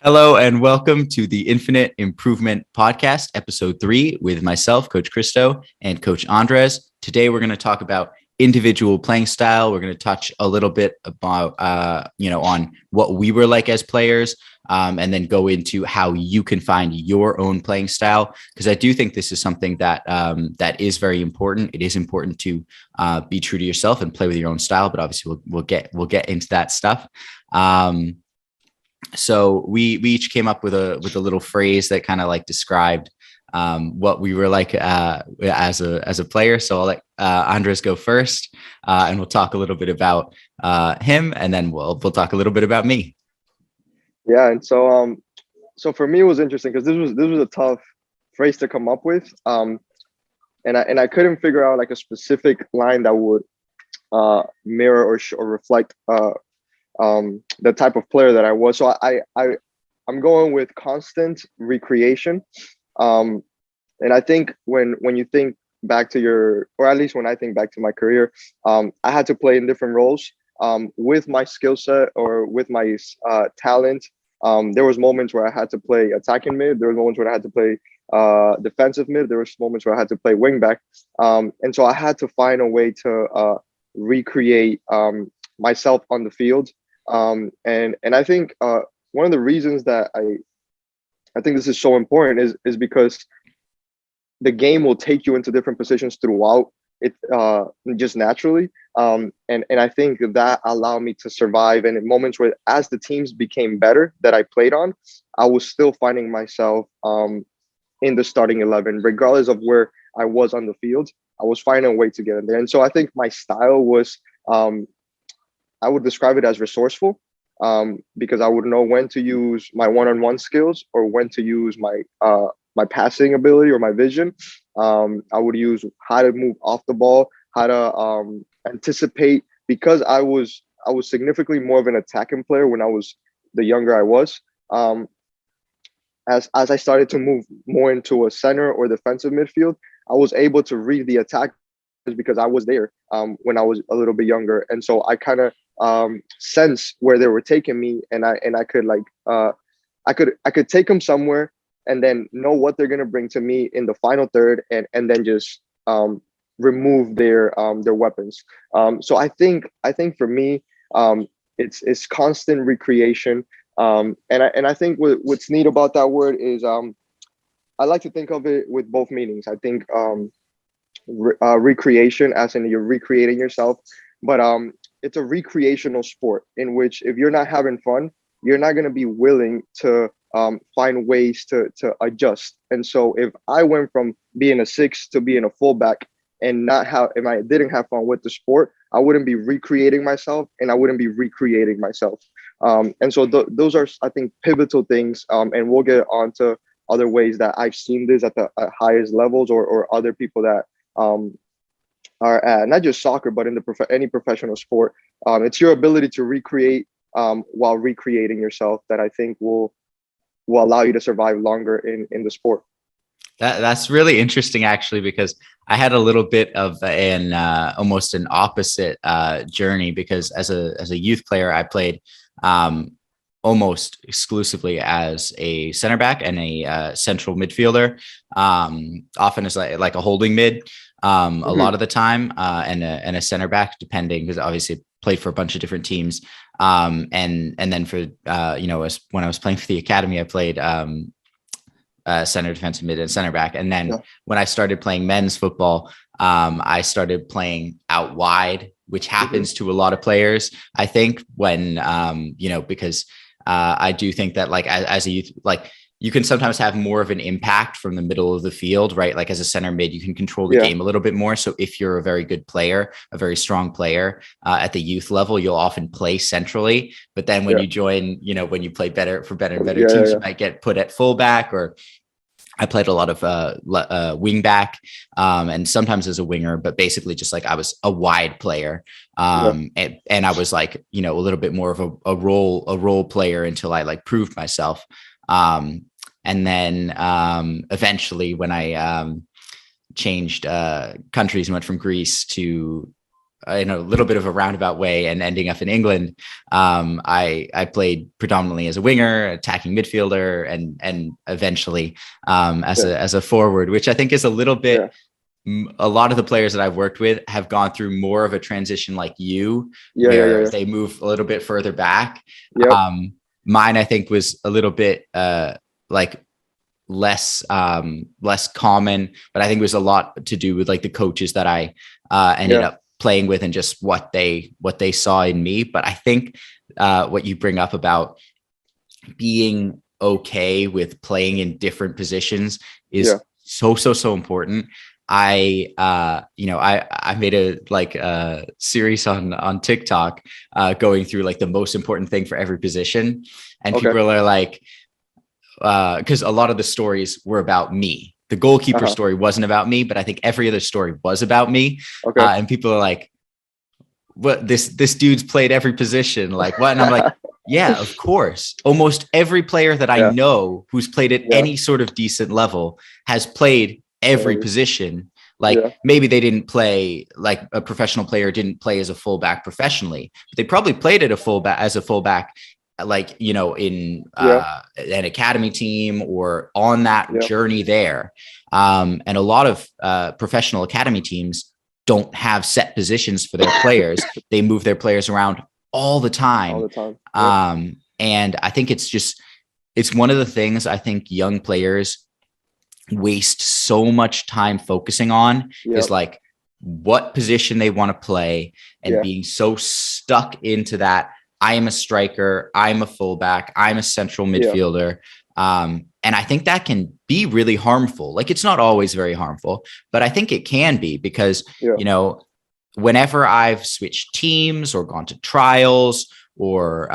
Hello and welcome to the Infinite Improvement Podcast, episode 3, with myself, Coach Christo, and Coach Andres. Today, we're going to talk about individual playing style. We're going to touch a little bit about, on what we were like as players, and then go into how you can find your own playing style. Because I do think this is something that is very important. It is important to be true to yourself and play with your own style. But obviously, we'll get into that stuff. So we each came up with a little phrase that kind of like described what we were like as a player. So I'll let Andres go first, and we'll talk a little bit about him, and then we'll talk a little bit about me. Yeah, and so for me it was interesting because this was a tough phrase to come up with, and I couldn't figure out like a specific line that would mirror or reflect the type of player that I was. So I'm going with constant recreation. And I think when you think back to or at least when I think back to my career, I had to play in different roles with my skill set or with my talent. There was moments where I had to play attacking mid. There was moments where I had to play defensive mid. There was moments where I had to play wing back. And so I had to find a way to recreate myself on the field. And I think one of the reasons that I think this is so important is because the game will take you into different positions throughout it, just naturally. And I think that allowed me to survive. And in moments where, as the teams became better that I played on, I was still finding myself in the starting 11, regardless of where I was on the field. I was finding a way to get in there. And so I think my style was, I would describe it as resourceful, because I would know when to use my one-on-one skills or when to use my passing ability or my vision. I would use how to move off the ball, how to anticipate, because I was significantly more of an attacking player when I was the younger I was. As I started to move more into a center or defensive midfield, I was able to read the attack because I was there when I was a little bit younger, and so I kind of sense where they were taking me, and I could like I could take them somewhere and then know what they're gonna bring to me in the final third, and then just remove their weapons. So I think for me, it's constant recreation, and I think what's neat about that word is I like to think of it with both meanings. I think recreation, as in you're recreating yourself, but it's a recreational sport in which if you're not having fun, you're not going to be willing to find ways to adjust. And so if I went from being a 6 to being a fullback and if I didn't have fun with the sport, I wouldn't be recreating myself, and I wouldn't be recreating myself. And so those are, I think, pivotal things. And we'll get on to other ways that I've seen this at the highest levels, or other people that are at not just soccer, but in any professional sport. It's your ability to recreate while recreating yourself that I think will allow you to survive longer in the sport. That's really interesting, actually, because I had a little bit of an almost an opposite journey, because as a youth player, I played almost exclusively as a center back and a central midfielder, often as like a holding mid, a lot of the time, and a center back, depending, because obviously played for a bunch of different teams. And then for when I was playing for the academy, I played center, defensive mid, and center back. And then when I started playing men's football, I started playing out wide, which happens to a lot of players, I think, when because I do think that, like, as a youth, like, you can sometimes have more of an impact from the middle of the field, right? Like as a center mid, you can control the game a little bit more. So if you're a very good player, a very strong player at the youth level, you'll often play centrally. But then when you join, when you play better for better and better teams, you might get put at fullback. Or I played a lot of wing back, and sometimes as a winger, but basically just like I was a wide player. And I was like, a little bit more of a role player until I like proved myself. And then eventually when I changed countries and went from Greece to in a little bit of a roundabout way and ending up in England. I played predominantly as a winger, attacking midfielder, and eventually Yeah. as a forward, which I think is a little bit. Yeah. A lot of the players that I've worked with have gone through more of a transition like you, Yeah. Yeah. Yeah. where Yeah. they move a little bit further back. Yep. Mine, I think, was a little bit like less common, but I think it was a lot to do with like the coaches that I ended Yeah. up playing with and just what they saw in me. But I think what you bring up about being okay with playing in different positions Yeah. is so important. I made a series on TikTok going through like the most important thing for every position, and Okay. people are like, because a lot of the stories were about me. The goalkeeper Uh-huh. story wasn't about me, but I think every other story was about me. Okay. And people are like, "What? This dude's played every position. Like what?" And I'm like, "Yeah, of course. Almost every player that I Yeah. know who's played at Yeah. any sort of decent level has played every Maybe. position. Yeah. Like maybe they didn't play like a professional player didn't play as a fullback professionally, but they probably played at a fullback as a fullback, like in Yeah. an academy team or on that Yeah. journey there. And a lot of professional academy teams don't have set positions for their players. They move their players around all the All time. the time. Yep. And I think it's one of the things I think young players waste so much time focusing on is Yep. like what position they want to play, and Yeah. being so stuck into that. I am a striker, I'm a fullback, I'm a central Yeah. midfielder. And I think that can be really harmful. Like it's not always very harmful, but I think it can be because, Yeah. whenever I've switched teams or gone to trials or,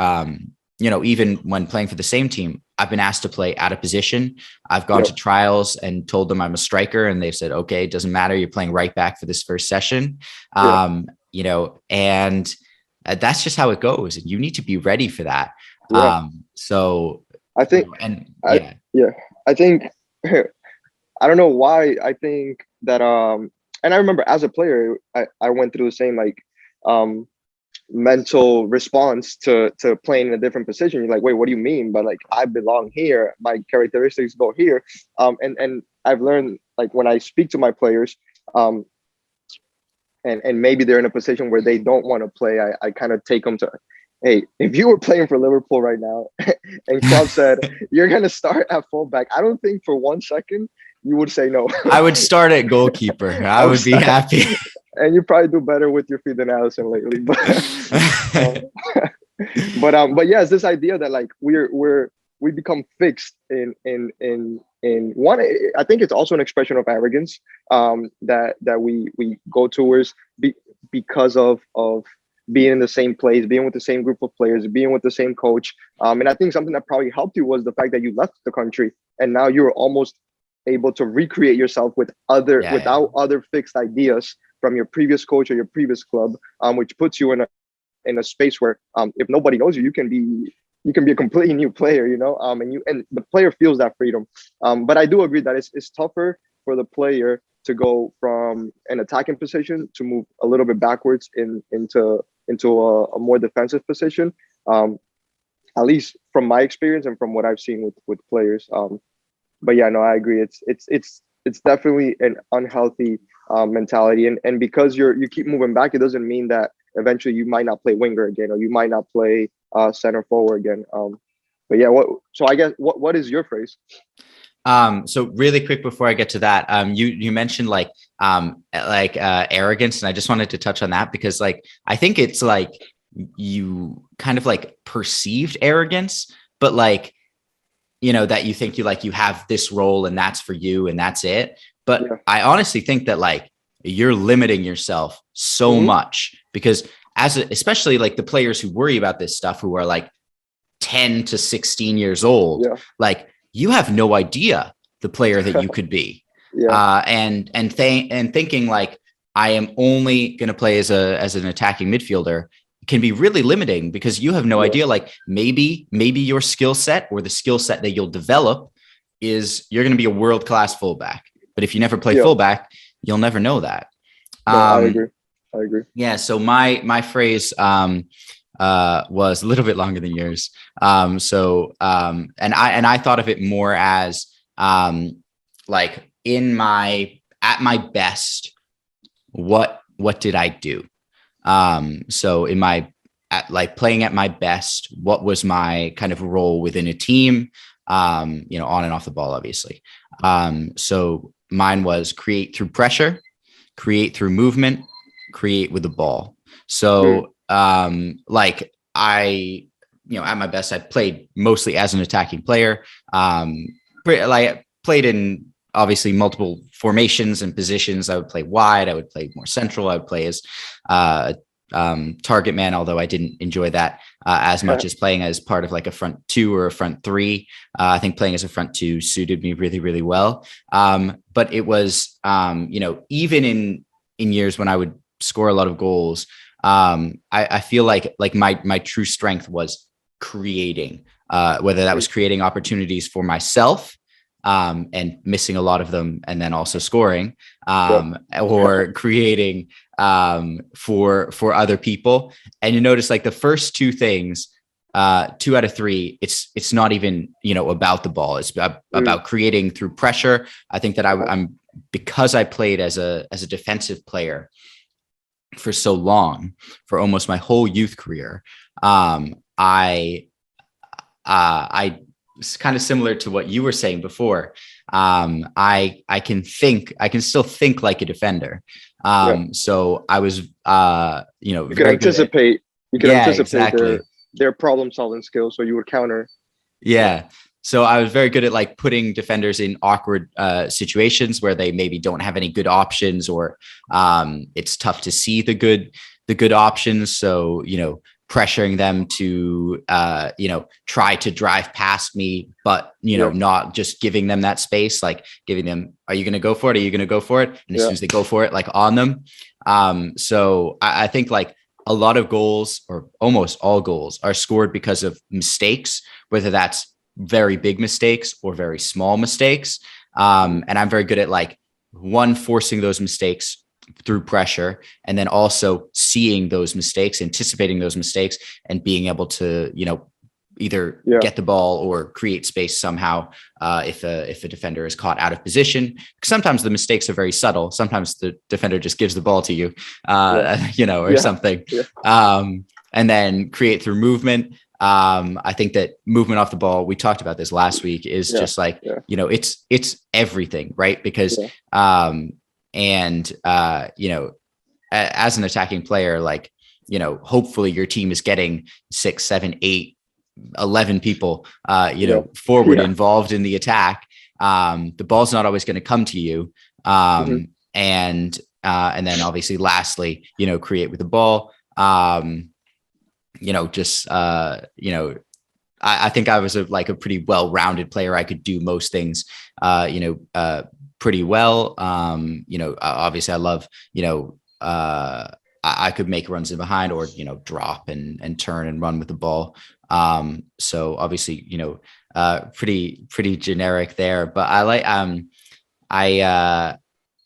even when playing for the same team, I've been asked to play out of position. I've gone Yep. to trials and told them I'm a striker, and they've said, okay, it doesn't matter. You're playing right back for this first session. Yeah. And that's just how it goes. And you need to be ready for that. Yeah. So, I think and I yeah, yeah. I think I don't know why I think that and I remember as a player I went through the same like um mental response to playing in a different position. You're like, wait, what do you mean? But like I belong here. My characteristics go here. And I've learned like when I speak to my players, um and maybe they're in a position where they don't want to play, I kind of take them to, hey, if you were playing for Liverpool right now and Klopp said you're gonna start at fullback, I don't think for 1 second you would say no. I would start at goalkeeper. I I would was, be happy. and you probably do better with your feet than Allison lately. Um, but yeah, it's this idea that like we become fixed in one. I think it's also an expression of arrogance that we go towards because of being in the same place, being with the same group of players, being with the same coach. And I think something that probably helped you was the fact that you left the country and now you're almost able to recreate yourself with Yeah. without other fixed ideas from your previous coach or your previous club, which puts you in a space where if nobody knows you, you can be a completely new player, and the player feels that freedom. But I do agree that it's tougher for the player to go from an attacking position to move a little bit backwards into a more defensive position. At least from my experience and from what I've seen with players. But yeah, no, I agree. It's definitely an unhealthy mentality, and because you keep moving back, it doesn't mean that eventually you might not play winger again or you might not play center forward again. But yeah, so I guess what is your phrase? So really quick before I get to that, you mentioned like arrogance, and I just wanted to touch on that because like I think it's like you kind of like perceived arrogance, but like that you think you have this role and that's for you and that's it. But Yeah. I honestly think that like you're limiting yourself so Mm-hmm. much because especially like the players who worry about this stuff who are like 10 to 16 years old, Yeah. like you have no idea the player that you could be. Yeah. And thinking like I am only going to play as an attacking midfielder can be really limiting because you have no Yeah. idea. Like maybe your skill set or the skill set that you'll develop is you're going to be a world-class fullback. But if you never play Yeah. fullback, you'll never know that. No, I agree. I agree. Yeah. So my phrase was a little bit longer than yours. And I thought of it more as like at my best, what did I do? So in my like playing at my best, what was my kind of role within a team? On and off the ball, obviously. So mine was create through pressure, create through movement, create with the ball. Mm, So like at my best, I played mostly as an attacking player. Like played in obviously multiple formations and positions. I would play wide. I would play more central. I would play as target man, although I didn't enjoy that as much as playing as part of like a front two or a front three. I think playing as a front two suited me really, really well. But it was, even in years when I would score a lot of goals, I feel like my true strength was creating, whether that was creating opportunities for myself, and missing a lot of them, and then also scoring, yep. or creating for other people. And you notice like the first two things, 2 out of 3, it's not even about the ball. It's Mm, about creating through pressure. I think that uh-huh. I'm because I played as a defensive player for so long, for almost my whole youth career. I it's kind of similar to what you were saying before. I can still think like a defender. Yeah. So I was You could very good at. anticipate. You could Yeah, anticipate exactly. their problem solving skills, so you would counter. Yeah. Yeah. So I was very good at like putting defenders in awkward situations where they maybe don't have any good options, or it's tough to see the good options. So pressuring them to try to drive past me, but Yep. not just giving them that space, like giving them, are you going to go for it? Are you going to go for it? And as Yeah. soon as they go for it, like on them. So I think like a lot of goals, or almost all goals, are scored because of mistakes, whether that's very big mistakes or very small mistakes. Mhm. And I'm very good at like forcing those mistakes through pressure, and then also seeing those mistakes, anticipating those mistakes, and being able to, either Yeah. get the ball or create space somehow, if a defender is caught out of position. Sometimes the mistakes are very subtle. Sometimes the defender just gives the ball to you, Yeah. or Yeah. something. Yeah. And then create through movement. I think that movement off the ball, we talked about this last week, is Yeah. just like, Yeah. it's everything, right? Because Yeah. and as an attacking player, like, hopefully your team is getting 6, 7, 8, 11 people, Yeah. forward Yeah. involved in the attack. The ball's not always going to come to you. Hmm. And then obviously lastly, create with the ball. Just, I think I was like a pretty well-rounded player. I could do most things, pretty well. Obviously I love, I could make runs in behind, or, drop and turn and run with the ball. So obviously, pretty generic there, but I,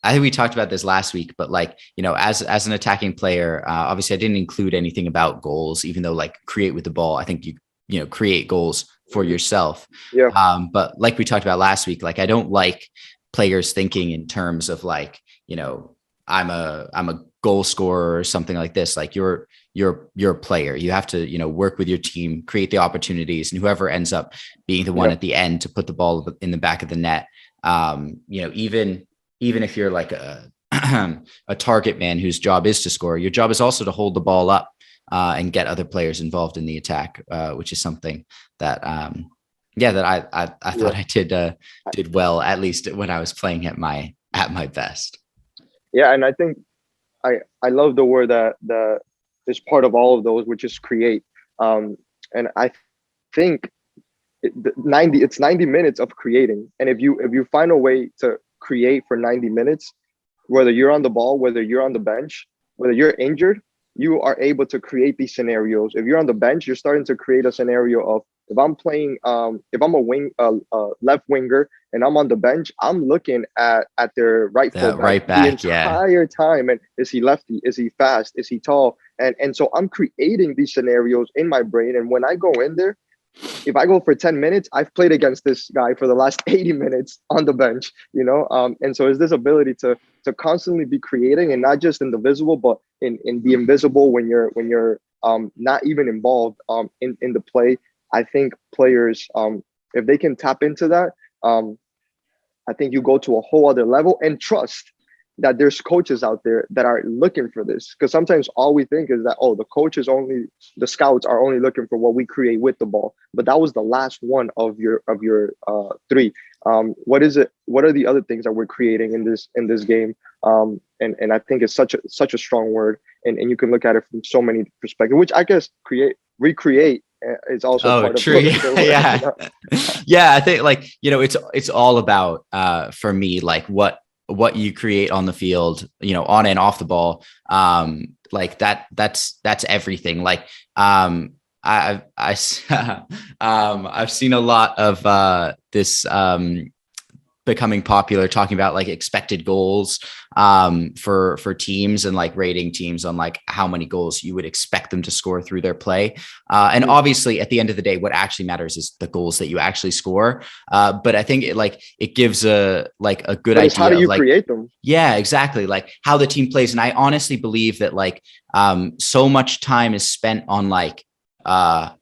I think we talked about this last week, but like, as an attacking player, obviously I didn't include anything about goals, even though like create with the ball, I think you create goals for yourself. Yeah. But like we talked about last week, like I don't like players thinking in terms of like, I'm a goal scorer or something like this. Like you're a player. You have to, work with your team, create the opportunities, and whoever ends up being the one Yeah. at the end to put the ball in the back of the net. Even if you're like a a target man whose job is to score, your job is also to hold the ball up, and get other players involved in the attack, which is something that that I Yeah. thought I did well, at least when I was playing at my best. Yeah. And I think I love the word that is part of all of those, which is create. And I think 90 minutes of creating, and if you find a way to create for 90 minutes, whether you're on the ball, whether you're on the bench, whether you're injured, you are able to create these scenarios. If you're on the bench, you're starting to create a scenario of if I'm playing, if I'm a left winger and I'm on the bench, I'm looking at their right That fullback right the back. Yeah. entire time. And is he lefty? Is he fast? Is he tall? And so I'm creating these scenarios in my brain. And when I go in there, if I go for 10 minutes, I've played against this guy for the last 80 minutes on the bench, and so it's this ability to constantly be creating, and not just in the visible, but in the invisible when you're not even involved in the play. I think players, if they can tap into that, I think you go to a whole other level, and trust that there's coaches out there that are looking for this. Because sometimes all we think is that, oh, the scouts are only looking for what we create with the ball. But that was the last one of your three. What is it? What are the other things that we're creating in this game? And I think it's such a strong word, and you can look at it from so many perspectives. Which I guess recreate is also Oh, part of true. the Yeah. word. Yeah. Yeah. I think like, it's all about, for me, like what you create on the field, on and off the ball. Like that's everything. Like, I've seen a lot of, this, becoming popular, talking about like expected goals, for teams, and like rating teams on like how many goals you would expect them to score through their play. And obviously at the end of the day, what actually matters is the goals that you actually score. But I think it gives a good But it's how idea do of you like, create them? yeah, exactly. Like how the team plays. And I honestly believe that like, so much time is spent on like,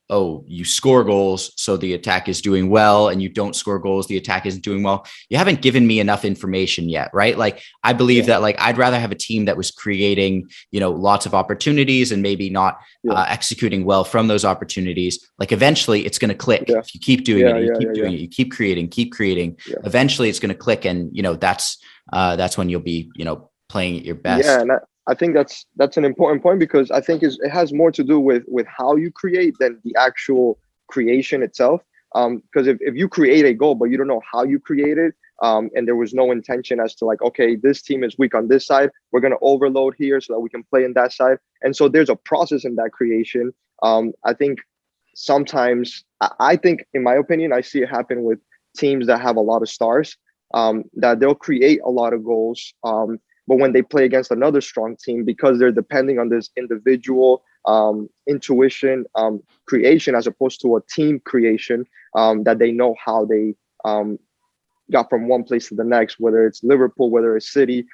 oh, you score goals, so the attack is doing well, and you don't score goals, the attack isn't doing well. You haven't given me enough information yet, right? Like I believe that like I'd rather have a team that was creating, lots of opportunities and maybe not executing well from those opportunities. Like eventually it's going to click Yeah, if you keep doing it, you keep yeah. doing it, you keep creating. Yeah. Eventually it's going to click, and that's when you'll be, playing at your Yeah, best. and I think that's an important point, because I think it has more to do with how you create than the actual creation itself. Because if you create a goal but you don't know how you create it, and there was no intention as to like, okay, this team is weak on this side, we're gonna overload here so that we can play in that side, and so there's a process in that creation. I think sometimes I think, in my opinion, I see it happen with teams that have a lot of stars, that they'll create a lot of goals. But when they play against another strong team, because they're depending on this individual intuition creation as opposed to a team creation, that they know how they got from one place to the next, whether it's Liverpool, whether it's City.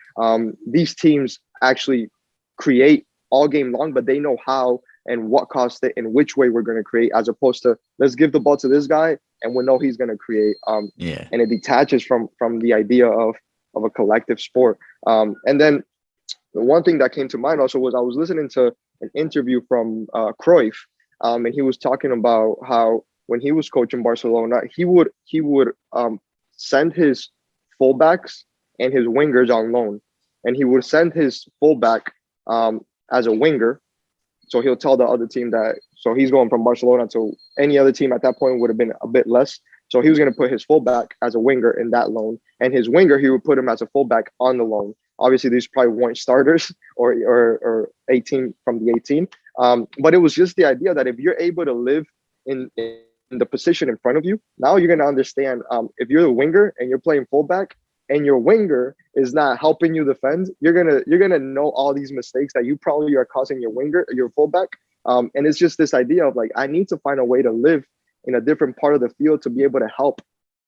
These teams actually create all game long, but they know how and what cost it and which way we're going to create, as opposed to let's give the ball to this guy and we know he's going to create. Yeah. And it detaches from the idea of a collective sport. And then the one thing that came to mind also was I was listening to an interview from Cruyff, and he was talking about how when he was coaching Barcelona, he would send his fullbacks and his wingers on loan, and he would send his fullback as a winger. So he'll tell the other team that, so he's going from Barcelona to any other team at that point would have been a bit less. So he was going to put his fullback as a winger in that loan, and his winger he would put him as a fullback on the loan. Obviously, these probably weren't starters or 18 from the 18, but it was just the idea that if you're able to live in the position in front of you, now you're going to understand, if you're the winger and you're playing fullback, and your winger is not helping you defend, you're gonna know all these mistakes that you probably are causing your fullback. And it's just this idea of like, I need to find a way to live in a different part of the field to be able to help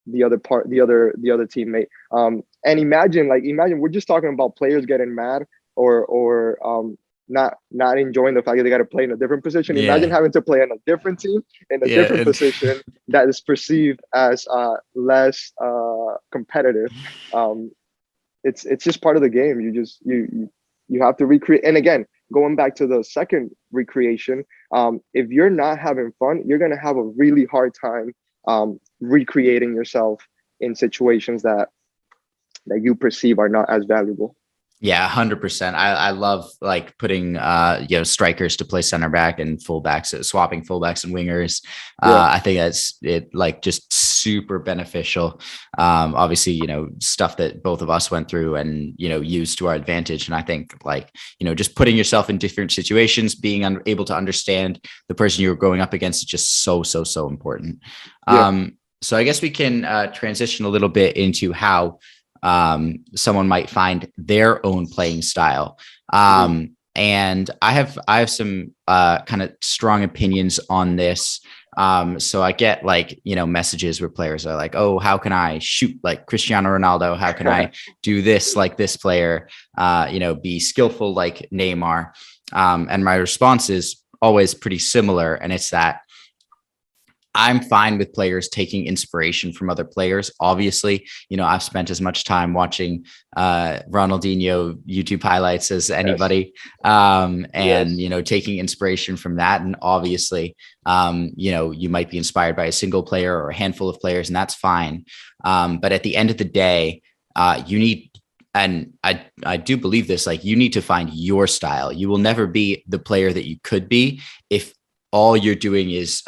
the other teammate. And imagine we're just talking about players getting mad or not enjoying the fact that they got to play in a different position. Yeah. Imagine having to play on a different team in a Yeah. different position that is perceived as less competitive. It's just part of the game. You have to recreate. And again, going back to the second recreation, if you're not having fun, you're gonna have a really hard time recreating yourself in situations that you perceive are not as valuable. Yeah, 100%. I love like putting strikers to play center back and fullbacks, swapping fullbacks and wingers. Yeah. I think that's it, like just super beneficial. Obviously, stuff that both of us went through and, used to our advantage. And I think like, just putting yourself in different situations, being able to understand the person you're going up against is just so, so, so important. Yeah. So I guess we can transition a little bit into how someone might find their own playing style. And I have some kind of strong opinions on this. So I get like, messages where players are like, oh, how can I shoot like Cristiano Ronaldo? How can I do this like this player, be skillful like Neymar? And my response is always pretty similar. And it's that I'm fine with players taking inspiration from other players. Obviously, I've spent as much time watching Ronaldinho YouTube highlights as anybody. Taking inspiration from that. And obviously, you might be inspired by a single player or a handful of players, and that's fine. But at the end of the day, you need, and I do believe this, like you need to find your style. You will never be the player that you could be if all you're doing is,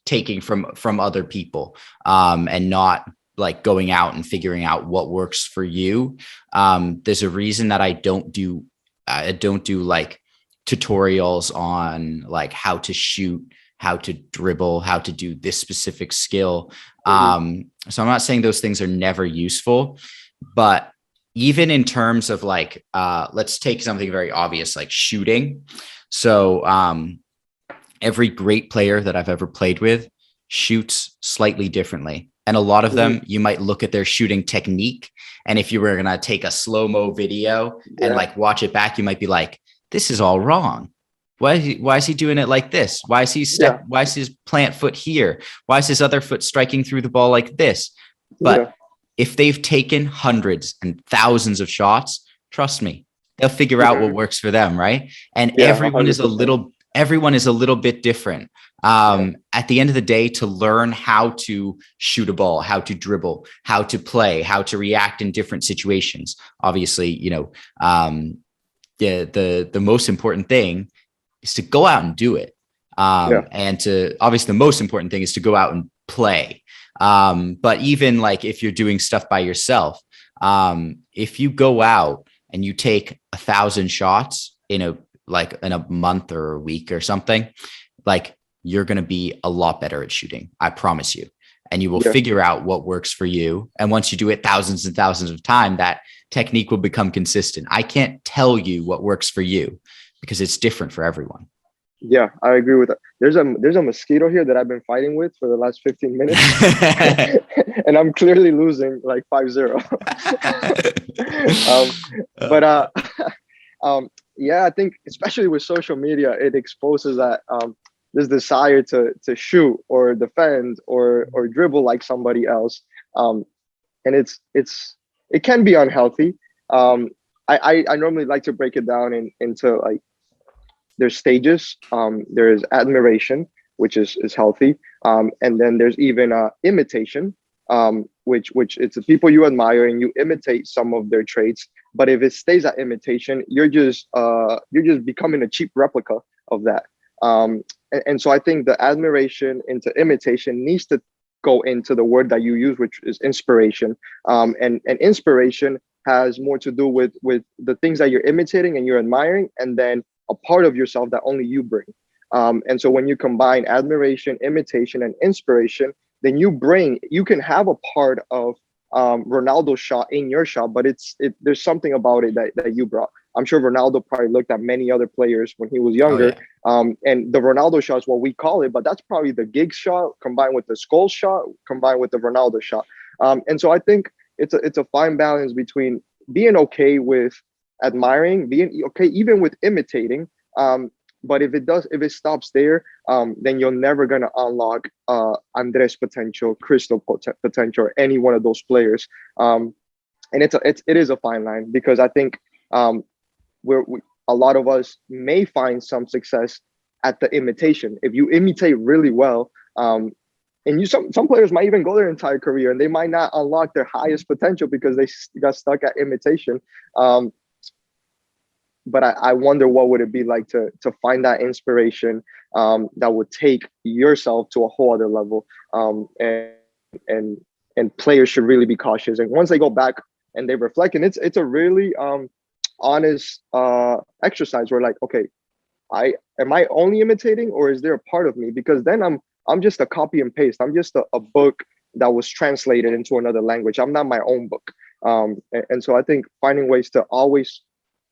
taking from other people, and not like going out and figuring out what works for you. There's a reason that I don't do like tutorials on like how to shoot, how to dribble, how to do this specific skill. So I'm not saying those things are never useful, but even in terms of like, let's take something very obvious, like shooting. So every great player that I've ever played with shoots slightly differently. And a lot of them, you might look at their shooting technique. And if you were going to take a slow-mo video and like watch it back, you might be like, this is all wrong. Why is he doing it like this? Why is why is his plant foot here? Why is his other foot striking through the ball like this? But if they've taken hundreds and thousands of shots, trust me, they'll figure out what works for them, right? And everyone is a little bit different. At the end of the day, to learn how to shoot a ball, how to dribble, how to play, how to react in different situations. Obviously, the most important thing is to go out and do it. And obviously the most important thing is to go out and play. But even like if you're doing stuff by yourself, if you go out and you take 1,000 shots in a month or a week or something, like you're going to be a lot better at shooting. I promise you. And you will figure out what works for you. And once you do it thousands and thousands of times, that technique will become consistent. I can't tell you what works for you because it's different for everyone. Yeah, I agree with that. There's a mosquito here that I've been fighting with for the last 15 minutes. And I'm clearly losing like 5-0. Yeah, I think especially with social media, it exposes that this desire to shoot or defend or dribble like somebody else. And it can be unhealthy. I normally like to break it down into like, there's stages. There's admiration, which is healthy. And then there's even imitation, which it's the people you admire and you imitate some of their traits. But if it stays at imitation, you're just becoming a cheap replica of that. And so I think the admiration into imitation needs to go into the word that you use, which is inspiration. And inspiration has more to do with the things that you're imitating and you're admiring, and then a part of yourself that only you bring. And so when you combine admiration, imitation, and inspiration, then you can have a part of Ronaldo's shot in your shot, but there's something about it that you brought. I'm sure Ronaldo probably looked at many other players when he was younger. And the Ronaldo shot is what we call it, but that's probably the Giggs shot combined with the Scholes shot, combined with the Ronaldo shot. And so I think it's a fine balance between being okay with admiring, being okay even with imitating. But if it stops there, then you're never gonna unlock Andres potential, Christo potential, or any one of those players. And it is a fine line, because I think a lot of us may find some success at the imitation. If you imitate really well, and some players might even go their entire career and they might not unlock their highest potential because they got stuck at imitation. but I wonder what would it be like to find that inspiration that would take yourself to a whole other level. And and players should really be cautious. And once they go back and they reflect, and it's a really honest exercise where like, okay, I am I only imitating, or is there a part of me? Because then I'm just a copy and paste. I'm just a book that was translated into another language. I'm not my own book. And so I think finding ways to always,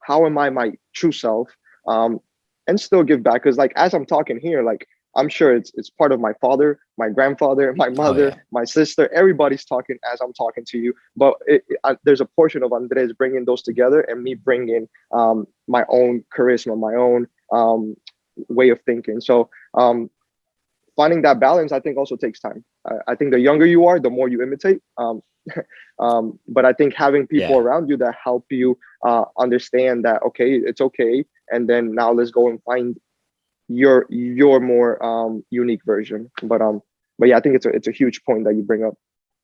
how am I my true self, and still give back? Because like as I'm talking here, like I'm sure it's part of my father, my grandfather, my Oh mother, yeah. my sister. Everybody's talking as I'm talking to you, but there's a portion of Andres bringing those together, and me bringing my own charisma, my own way of thinking. So finding that balance, I think, also takes time. I think the younger you are, the more you imitate. But I think having people Yeah. around you that help you understand that, okay, it's okay, and then now let's go and find your more unique version. But yeah, I think it's a huge point that you bring up.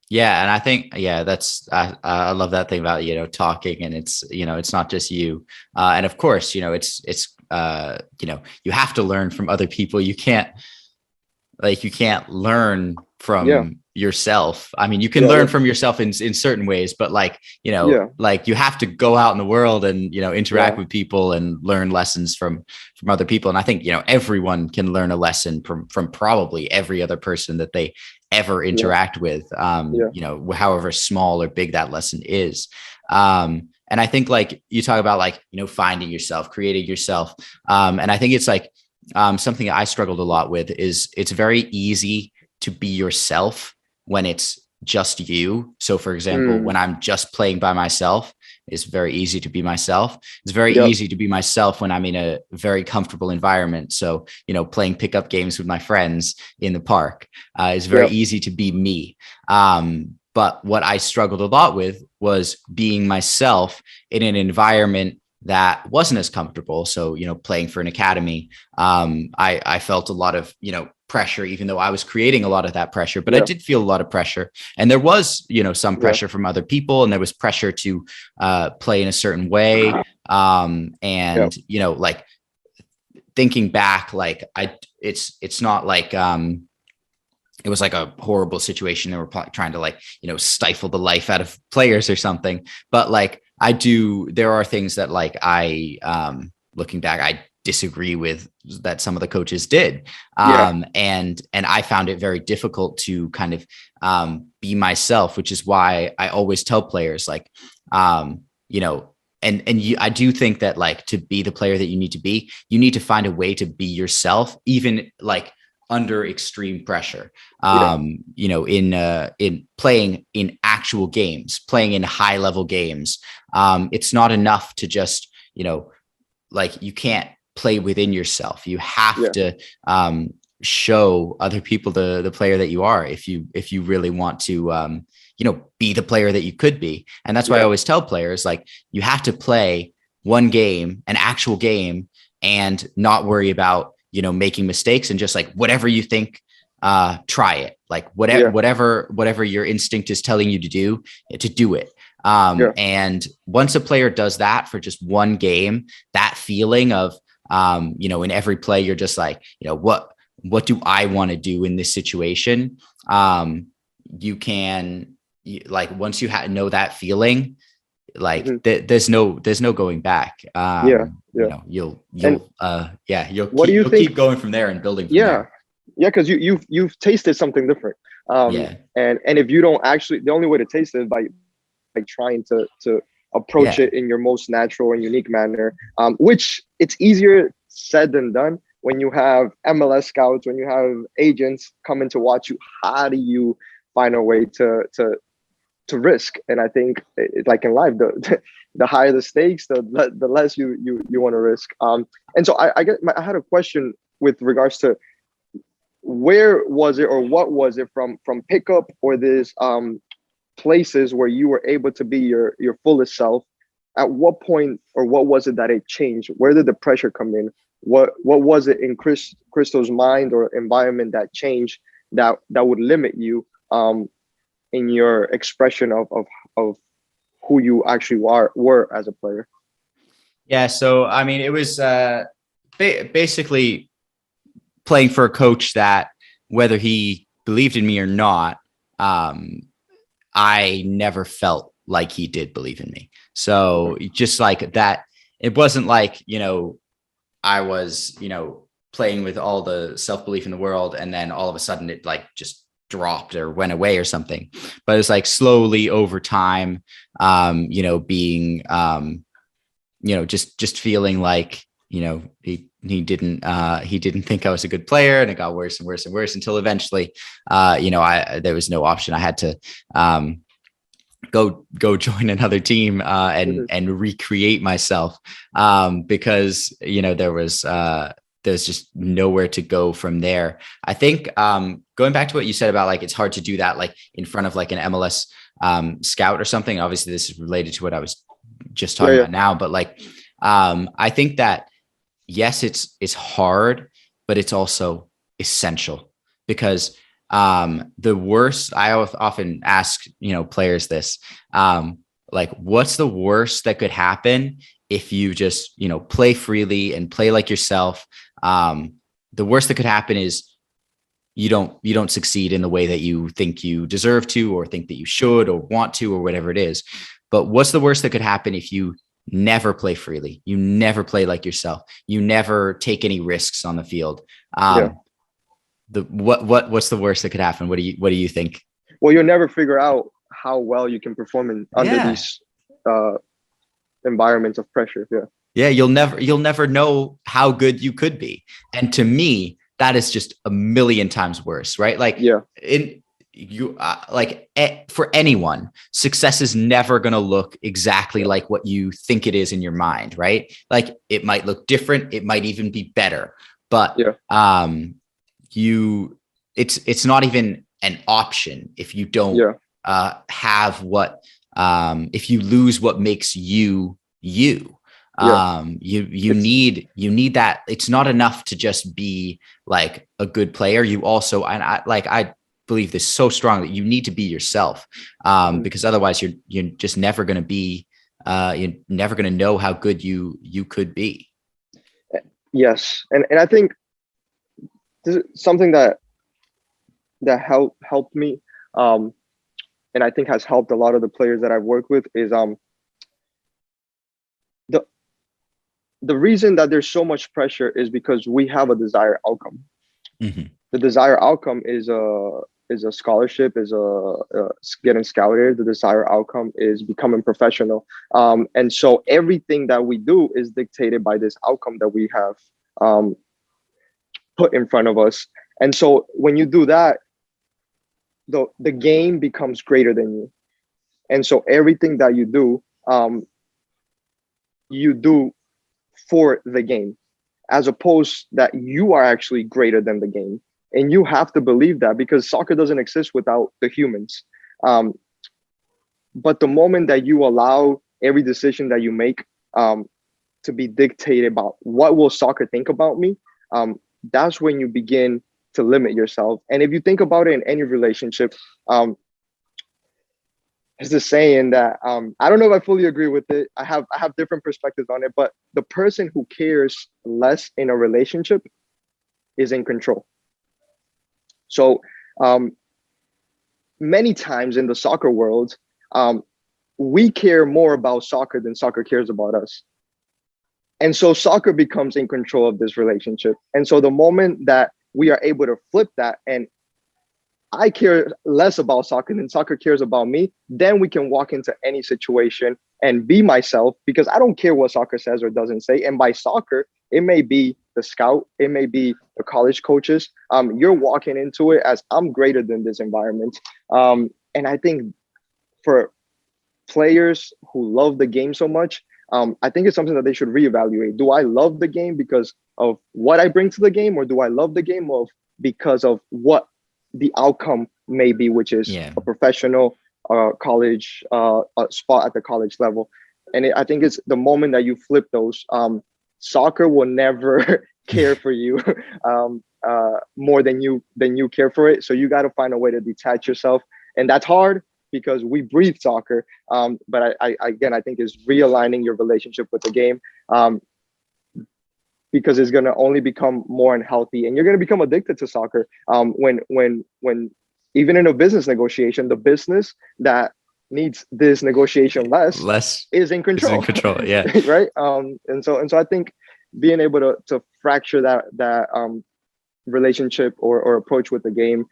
Yeah, and I think that's I love that thing about talking, and it's it's not just you, and of course it's you have to learn from other people. You can't learn Yeah, from yourself. I mean, you can yeah, learn yeah, from yourself in certain ways, but yeah, like you have to go out in the world and interact yeah, with people and learn lessons from other people. And I think everyone can learn a lesson from probably every other person that they ever yeah, interact with. yeah, However small or big that lesson is. And I think like you talk about like finding yourself, creating yourself, and I think it's like something I struggled a lot with is it's very easy to be yourself when it's just you. So for example, when mm, I'm just playing by myself, it's very easy to be myself. It's very yep, easy to be myself when I'm in a very comfortable environment. So, playing pickup games with my friends in the park is very yep, easy to be me. But what I struggled a lot with was being myself in an environment that wasn't as comfortable. So, playing for an academy, I felt a lot of, pressure, even though I was creating a lot of that pressure, but I yeah, did feel a lot of pressure. And there was, some yeah, pressure from other people, and there was pressure to play in a certain way. yep, And, like thinking back, like it's not like, it was like a horrible situation. They were trying to like, stifle the life out of players or something. But like, there are things that like looking back, I disagree with that some of the coaches did. yeah, And I found it very difficult to kind of be myself, which is why I always tell players like, you know, I do think that like to be the player that you need to be, you need to find a way to be yourself, even like under extreme pressure. yeah, In playing in actual games, playing in high level games, it's not enough to just like you can't play within yourself. You have yeah, to show other people the player that you are if you really want to be the player that you could be. And that's why I yeah, always tell players like you have to play one game, an actual game, and not worry about making mistakes, and just like whatever you think, try it, like yeah, whatever your instinct is telling you to do it. yeah, And once a player does that for just one game, that feeling of in every play you're just like, what do I want to do in this situation? You can like once you know that feeling, like hmm, there's no going back. yeah, yeah. And what do you You'll think? keep going from there and building from Yeah, there. yeah, because you've tasted something different. Yeah. And if you don't actually, the only way to taste it is by trying to approach Yeah. it in your most natural and unique manner. Which it's easier said than done when you have MLS scouts, when you have agents coming to watch you. How do you find a way to risk? And I think like in life, the higher the stakes, the less you want to risk. And so I had a question with regards to where was it or what was it from pickup or this places where you were able to be your fullest self. At what point or what was it that it changed? Where did the pressure come in? What was it in Christo's mind or environment that changed that would limit you in your expression of who you actually were as a player? Yeah. So, I mean, it was basically playing for a coach that, whether he believed in me or not, um, I never felt like he did believe in me. Okay. So just like that, it wasn't like, I was, playing with all the self belief in the world. And then all of a sudden it like just dropped or went away or something. But it's like slowly over time, being, just feeling like, he didn't think I was a good player, and it got worse and worse and worse until eventually, there was no option. I had to, go join another team, Mhm. and recreate myself, because there's just nowhere to go from there. I think, going back to what you said about like it's hard to do that like in front of like an MLS, scout or something. Obviously, this is related to what I was just Yeah, talking yeah, about now, but like, I think that yes, it's hard, but it's also essential, because, the worst, I often ask, players this, like, what's the worst that could happen if you just, play freely and play like yourself? The worst that could happen is you don't succeed in the way that you think you deserve to, or think that you should or want to, or whatever it is. But what's the worst that could happen if you never play freely, you never play like yourself, you never take any risks on the field? yeah. What's the worst that could happen? What do you think? Well, you'll never figure out how well you can perform under Yeah. these uh, environments of pressure. Yeah, Yeah, you'll never know how good you could be. And to me, that is just a million times worse, right? Like, yeah, in you like for anyone, success is never going to look exactly yeah, like what you think it is in your mind, right? Like, it might look different, it might even be better, but, yeah, you it's not even an option if you don't, yeah. have what, if you lose what makes you you. Yeah. You It's need that. It's not enough to just be like a good player. You also, and I believe this so strong, that you need to be yourself, mhm. because otherwise you're just never going to be, you're never going to know how good you could be. Yes, and I think this is something that helped me, um, and I think has helped a lot of the players that I've worked with is the the reason that there's so much pressure is because we have a desired outcome. Hmm. The desired outcome is a scholarship, is getting scouted. The desired outcome is becoming professional, and so everything that we do is dictated by this outcome that we have um, put in front of us. And so when you do that, the game becomes greater than you. And so everything that you do for the game, as opposed that you are actually greater than the game. And you have to believe that because soccer doesn't exist without the humans. Um, but the moment that you allow every decision that you make um, to be dictated about what will soccer think about me, um, that's when you begin to limit yourself. And if you think about it in any relationship, um, there's this saying that I don't know if I fully agree with it. I have different perspectives on it, but the person who cares less in a relationship is in control. So um, many times in the soccer world, um, we care more about soccer than soccer cares about us. And so soccer becomes in control of this relationship. And so the moment that we are able to flip that and I care less about soccer than soccer cares about me, then we can walk into any situation and be myself because I don't care what soccer says or doesn't say. And by soccer, it may be the scout, it may be the college coaches. You're walking into it as I'm greater than this environment. And I think for players who love the game so much, I think it's something that they should reevaluate. Do I love the game because of what I bring to the game, or do I love the game of because of what the outcome may be, which is Yeah. a professional college a spot at the college level? And I think it's the moment that you flip those, soccer will never care for you more than you care for it. So you got to find a way to detach yourself, and that's hard because we breathe soccer. But I again, I think is realigning your relationship with the game. Because it's going to only become more unhealthy, and you're going to become addicted to soccer. When even in a business negotiation, the business that needs this negotiation less is in is in control, control. Yeah. right? And so I think being able to fracture that relationship or approach with the game,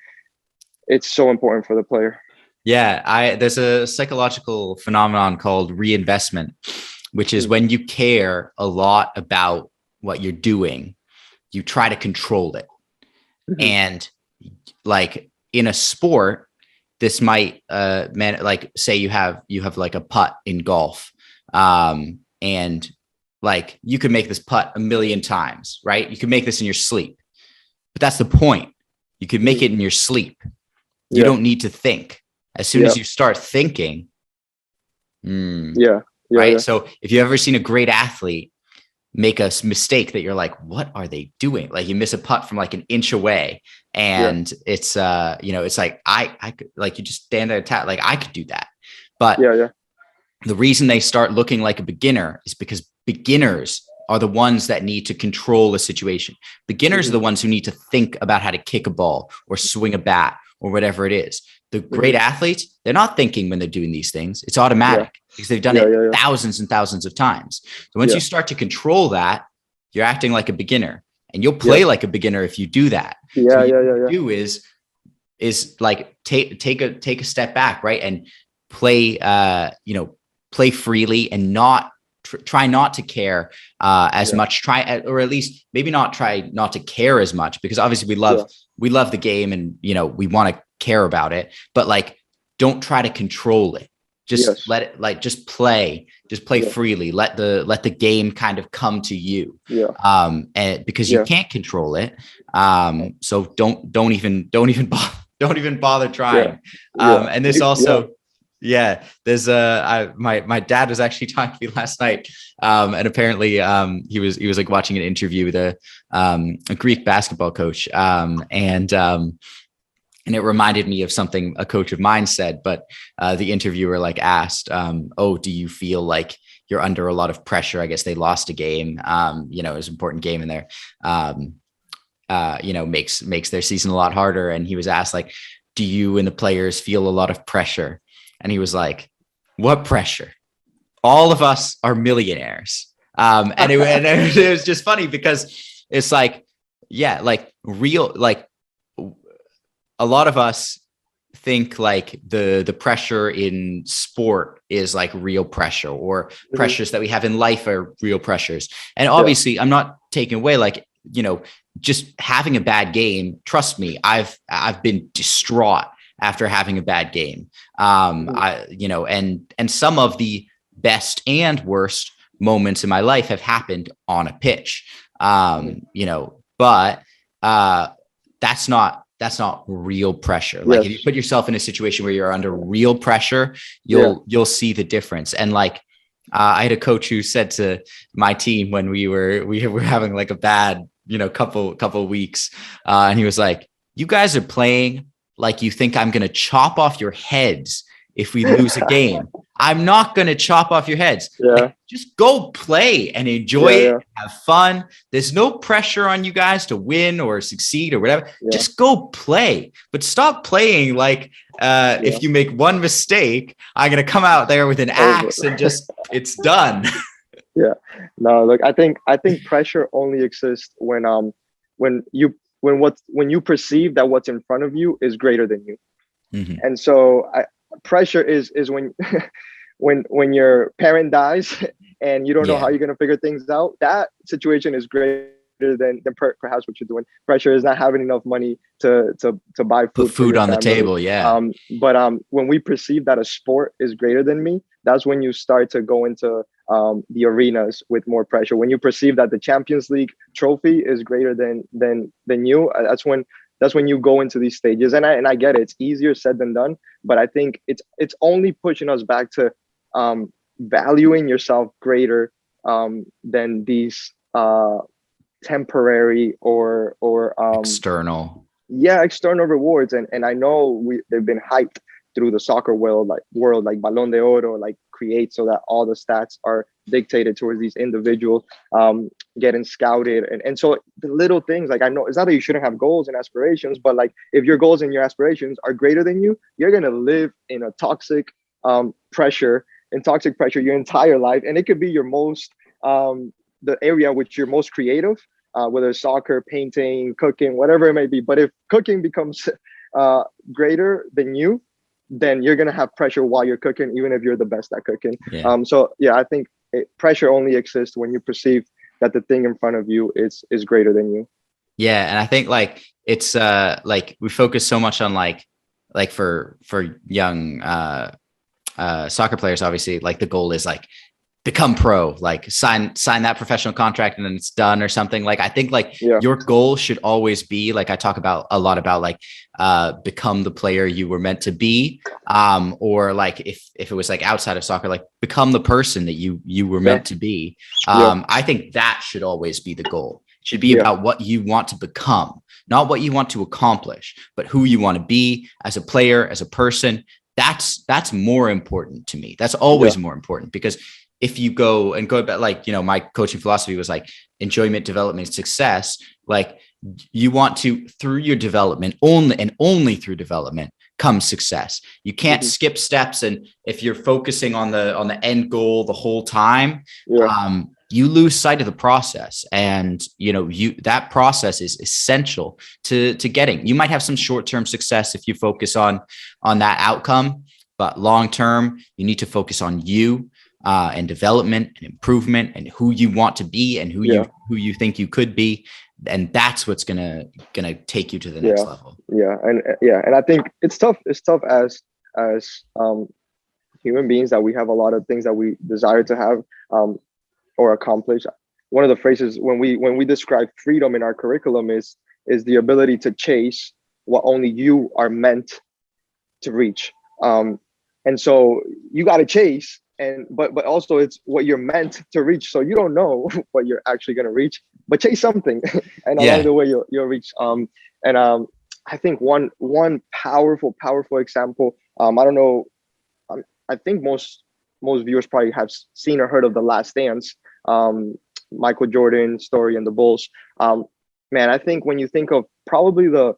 it's so important for the player. Yeah, there's a psychological phenomenon called reinvestment, which is when you care a lot about what you're doing, you try to control it. Mm-hmm. And like in a sport, this might like say you have like a putt in golf. And like you could make this putt a million times, right? You could make this in your sleep. But that's the point. You could make it in your sleep. You don't need to think. As soon as you start thinking, right? So if you've ever seen a great athlete make a mistake that you're like, what are they doing? Like you miss a putt from like an inch away, and it's it's like I could, like, you just stand there and tap, like I could do that. But the reason they start looking like a beginner is because beginners are the ones that need to control a situation. Beginners are the ones who need to think about how to kick a ball or swing a bat or whatever it is. The great athletes, they're not thinking when they're doing these things. It's automatic because they've done it thousands and thousands of times. So once you start to control that, you're acting like a beginner, and you'll play like a beginner if you do that. So what you do is like take a step back, right? And play, play freely and not try not to care as much, or at least maybe not try not to care as much, because obviously we love the game, and we want to care about it, but like don't try to control it. Just let it, like, just play freely. Let the game kind of come to you. And because you can't control it, so don't even bother trying. And this also there's my dad was actually talking to me last night, and apparently he was like watching an interview with a Greek basketball coach, and it reminded me of something a coach of mine said. But the interviewer like asked, oh, do you feel like you're under a lot of pressure? I guess they lost a game, it was an important game in there, makes their season a lot harder. And he was asked, like, do you and the players feel a lot of pressure? And he was like, what pressure? All of us are millionaires. And it was just funny because it's like, like real, like a lot of us think like the pressure in sport is like real pressure, or pressures that we have in life are real pressures. And obviously I'm not taking away, like, just having a bad game. Trust me, I've been distraught after having a bad game. And some of the best and worst moments in my life have happened on a pitch. But that's not real pressure. Like if you put yourself in a situation where you're under real pressure, you'll see the difference. And like, I had a coach who said to my team when we were having like a bad, couple weeks, and he was like, you guys are playing like you think I'm going to chop off your heads if we lose a game. I'm not going to chop off your heads. Like, just go play and enjoy it. Have fun. There's no pressure on you guys to win or succeed or whatever. Just go play, but stop playing like if you make one mistake, I'm going to come out there with an axe and just it's done. No, look, I think pressure only exists when you perceive that what's in front of you is greater than you. And so pressure is when when your parent dies and you don't know how you're going to figure things out. That situation is greater than perhaps what you're doing. Pressure is not having enough money to buy food, put food on the table. But when we perceive that a sport is greater than me, that's when you start to go into the arenas with more pressure. When you perceive that the Champions League trophy is greater than you, that's when you go into these stages. And I get it, it's easier said than done, but I think it's only pushing us back to valuing yourself greater than these temporary or external external rewards. And I know they've been hyped through the soccer world, like Balón de Oro, like create so that all the stats are dictated towards these individuals getting scouted. And so the little things, like, I know it's not that you shouldn't have goals and aspirations, but like if your goals and your aspirations are greater than you, you're going to live in a toxic pressure your entire life. And it could be your most, the area which you're most creative, whether it's soccer, painting, cooking, whatever it may be. But if cooking becomes greater than you, then you're going to have pressure while you're cooking, even if you're the best at cooking. Yeah. So yeah, I think pressure only exists when you perceive that the thing in front of you is greater than you. Yeah. And I think like, it's like we focus so much on like for young soccer players, obviously, like the goal is like become pro, like sign that professional contract and then it's done or something. Like, I think like your goal should always be, like I talk about a lot about like become the player you were meant to be, or like if it was like outside of soccer, like become the person that you were meant to be. I think that should always be the goal. It should be about what you want to become, not what you want to accomplish, but who you want to be as a player, as a person. That's more important to me. That's always more important, because if you go back, like, you know, my coaching philosophy was like enjoyment, development, success. Like, you want to, through your development only through development comes success. You can't skip steps. And if you're focusing on the end goal the whole time, you lose sight of the process. And, you know, that process is essential to getting. You might have some short-term success if you focus on that outcome, but long-term, you need to focus on you. And development and improvement and who you want to be and who you think you could be. And that's what's gonna take you to the next level. And I think it's tough as human beings, that we have a lot of things that we desire to have or accomplish. One of the phrases when we describe freedom in our curriculum is the ability to chase what only you are meant to reach. And so you got to chase, but also it's what you're meant to reach. So you don't know what you're actually going to reach, but chase something, and along the way you'll reach. I think one powerful example. I don't know. I think most viewers probably have seen or heard of The Last Dance. Michael Jordan story and the Bulls. Man, I think when you think of probably the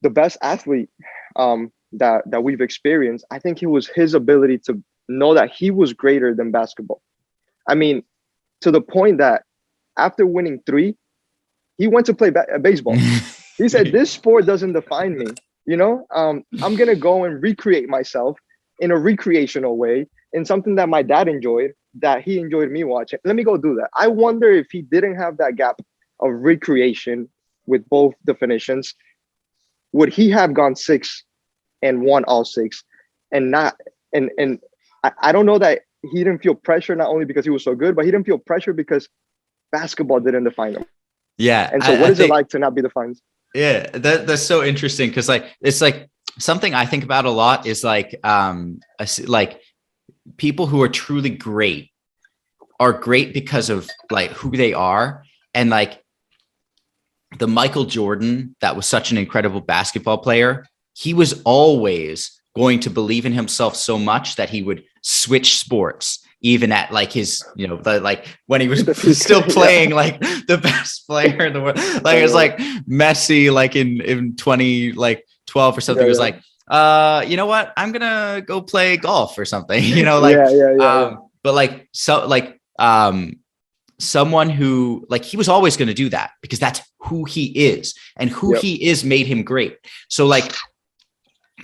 best athlete that we've experienced, I think it was his ability to know that he was greater than basketball. I mean, to the point that after winning 3, he went to play baseball. He said, "This sport doesn't define me. You know, I'm gonna go and recreate myself in a recreational way, in something that my dad enjoyed, that he enjoyed me watching. Let me go do that." I wonder if he didn't have that gap of recreation with both definitions, would he have gone 6 and won all 6 and not and I don't know that he didn't feel pressure, not only because he was so good, but he didn't feel pressure because basketball didn't define him. Yeah. And so what is it like to not be defined? Yeah, that's so interesting, because like it's like something I think about a lot is like people who are truly great are great because of like who they are. And like the Michael Jordan that was such an incredible basketball player, he was always going to believe in himself so much that he would switch sports, even at like his, you know, like when he was still playing like the best player in the world. Like it was like Messi, like in 2012 or something, was like, you know what, I'm gonna go play golf or something, you know, like but like so like someone who like he was always going to do that because that's who he is, and who he is made him great. So like,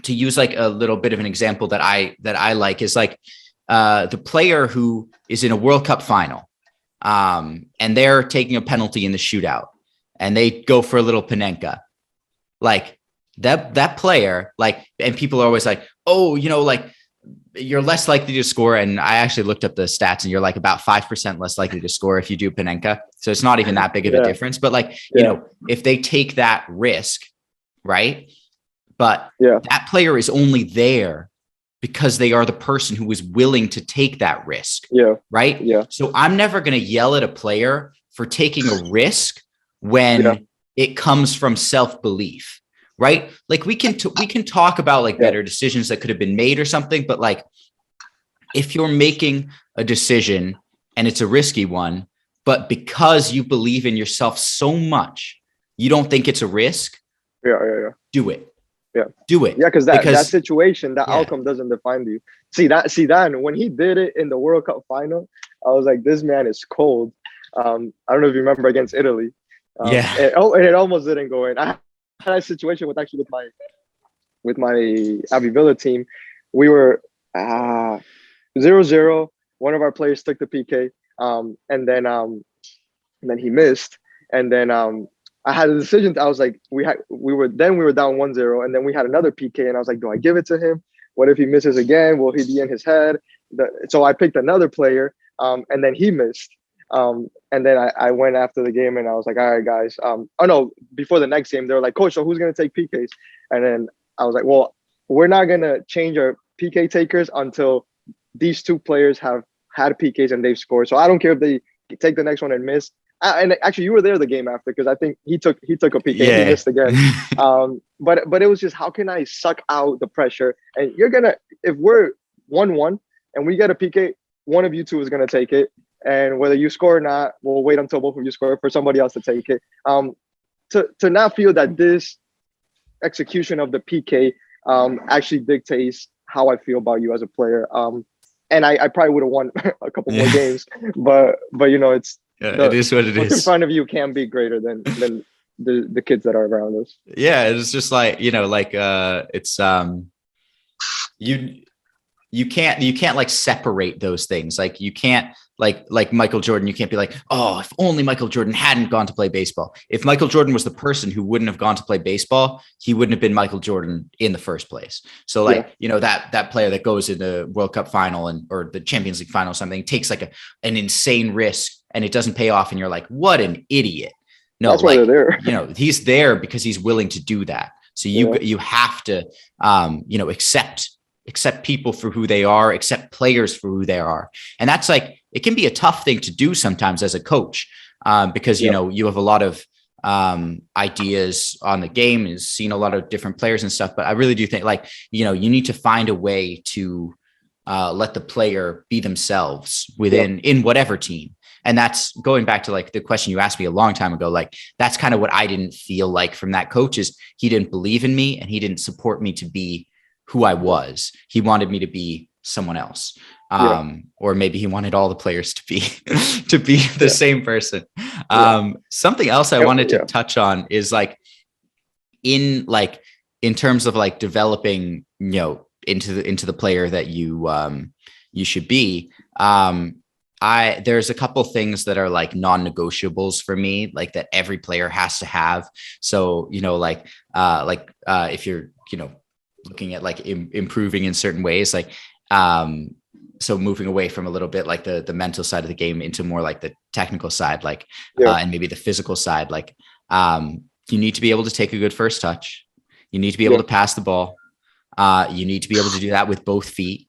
to use like a little bit of an example that I like is like the player who is in a World Cup final and they're taking a penalty in the shootout and they go for a little Panenka, like that player, like, and people are always like, oh, you know, like you're less likely to score. And I actually looked up the stats and you're like about 5% less likely to score if you do Panenka. So it's not even that big of a difference, but like, you know, if they take that risk, right? But that player is only there because they are the person who is willing to take that risk. Right. So I'm never going to yell at a player for taking a risk when it comes from self-belief, right? Like we can talk about like Yeah. better decisions that could have been made or something, but like if you're making a decision and it's a risky one, but because you believe in yourself so much, you don't think it's a risk, Yeah. Yeah. Yeah. do it. Yeah. Do it. Yeah, because that Because situation, that yeah. outcome doesn't define you. See that when he did it in the World Cup final, I was like, this man is cold. I don't know if you remember against Italy. Yeah. And it almost didn't go in. I had a situation with my Abbey Villa team. We were 0-0. One of our players took the PK, and then he missed. And then I had a decision. I was like, we were down 1-0, and then we had another PK, and I was like, do I give it to him? What if he misses again? Will he be in his head? So I picked another player, and then he missed. And then I went after the game, and I was like, all right, guys. Oh no, before the next game, they were like, coach, so who's gonna take PKs? And then I was like, well, we're not gonna change our PK takers until these two players have had PKs and they've scored. So I don't care if they take the next one and miss. And actually, you were there the game after because I think he took a PK and he Yeah. missed again. But it was just how can I suck out the pressure? And you're gonna if we're 1-1 and we get a PK, one of you two is gonna take it, and whether you score or not, we'll wait until both of you score for somebody else to take it. To not feel that this execution of the PK actually dictates how I feel about you as a player. And I probably would have won a couple more Yeah. games, but it's Yeah, it the is what it what's in is. front of you can be greater than the kids that are around us. Yeah, it's just like, like it's you you can't like separate those things. Like you can't like Michael Jordan, you can't be like, oh, if only Michael Jordan hadn't gone to play baseball. If Michael Jordan was the person who wouldn't have gone to play baseball, he wouldn't have been Michael Jordan in the first place. So Yeah, like, that player that goes in the World Cup final or the Champions League final or something takes like an insane risk and it doesn't pay off and you're like, what an idiot. No, that's why they're like, there. he's there because he's willing to do that. So you Yeah, you have to accept people for who they are, accept players for who they are. And that's like, it can be a tough thing to do sometimes as a coach, because, yeah, you have a lot of ideas on the game, is seen a lot of different players and stuff. But I really do think like, you need to find a way to let the player be themselves yeah, in whatever team. And that's going back to like the question you asked me a long time ago. Like, that's kind of what I didn't feel like from that coach is he didn't believe in me and he didn't support me to be who I was. He wanted me to be someone else. yeah, Or maybe he wanted all the players to be to be the yeah, same person. yeah, Something else I wanted to yeah, touch on is in terms of like developing, into the player that you should be. There's a couple things that are like non-negotiables for me, like that every player has to have. So, if you're, looking at like improving in certain ways, like, so moving away from a little bit like the mental side of the game into more like the technical side, like, yeah, and maybe the physical side, like, you need to be able to take a good first touch. You need to be able yeah, to pass the ball. You need to be able to do that with both feet.